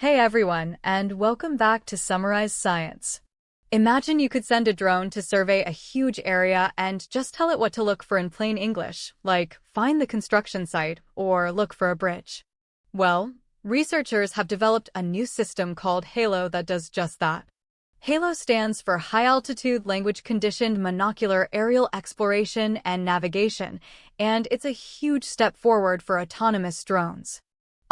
Hey everyone, and welcome back to Summarize Science. Imagine you could send a drone to survey a huge area and just tell it what to look for in plain English, like find the construction site or look for a bridge. Well, researchers have developed a new system called HALO that does just that. HALO stands for High Altitude Language Conditioned Monocular Aerial Exploration and Navigation, and it's a huge step forward for autonomous drones.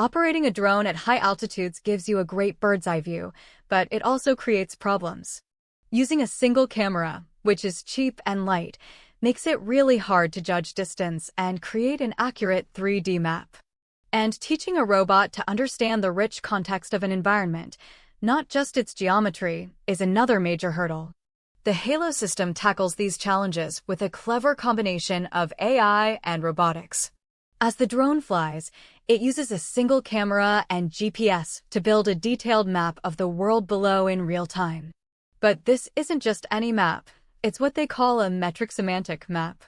Operating a drone at high altitudes gives you a great bird's-eye view, but it also creates problems. Using a single camera, which is cheap and light, makes it really hard to judge distance and create an accurate 3D map. And teaching a robot to understand the rich context of an environment, not just its geometry, is another major hurdle. The HALO system tackles these challenges with a clever combination of AI and robotics. As the drone flies, it uses a single camera and GPS to build a detailed map of the world below in real time. But this isn't just any map, it's what they call a metric-semantic map.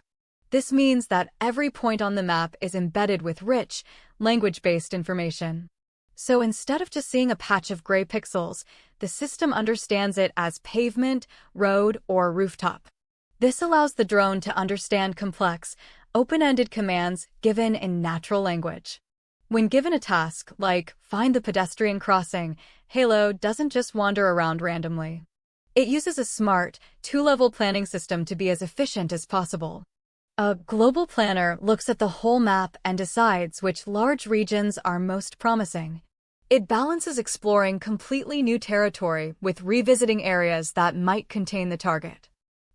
This means that every point on the map is embedded with rich, language-based information. So instead of just seeing a patch of gray pixels, the system understands it as pavement, road, or rooftop. This allows the drone to understand complex, open-ended commands given in natural language. When given a task, like find the pedestrian crossing, HALO doesn't just wander around randomly. It uses a smart, two-level planning system to be as efficient as possible. A global planner looks at the whole map and decides which large regions are most promising. It balances exploring completely new territory with revisiting areas that might contain the target.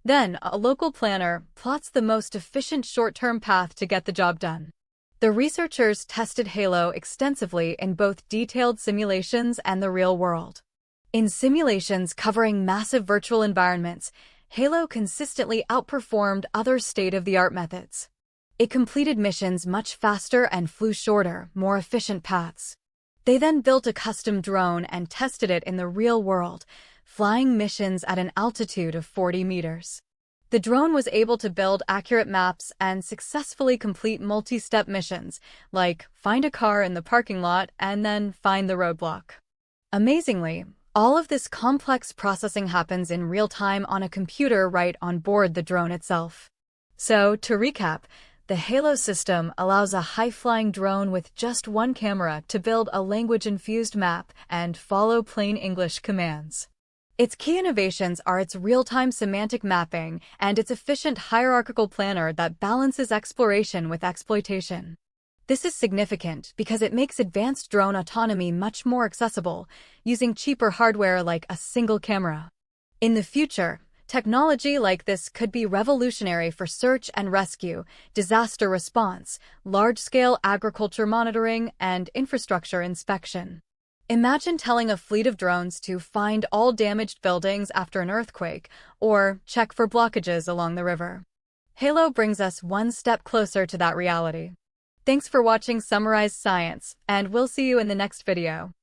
Then, a local planner plots the most efficient short-term path to get the job done. The researchers tested HALO extensively in both detailed simulations and the real world. In simulations covering massive virtual environments, HALO consistently outperformed other state-of-the-art methods. It completed missions much faster and flew shorter, more efficient paths. They then built a custom drone and tested it in the real world, flying missions at an altitude of 40 meters. The drone was able to build accurate maps and successfully complete multi-step missions, like find a car in the parking lot and then find the roadblock. Amazingly, all of this complex processing happens in real time on a computer right on board the drone itself. So, to recap, the HALO system allows a high-flying drone with just one camera to build a language-infused map and follow plain English commands. Its key innovations are its real-time semantic mapping and its efficient hierarchical planner that balances exploration with exploitation. This is significant because it makes advanced drone autonomy much more accessible, using cheaper hardware like a single camera. In the future, technology like this could be revolutionary for search and rescue, disaster response, large-scale agriculture monitoring, and infrastructure inspection. Imagine telling a fleet of drones to find all damaged buildings after an earthquake, or check for blockages along the river. HALO brings us one step closer to that reality. Thanks for watching Summarize Science, and we'll see you in the next video.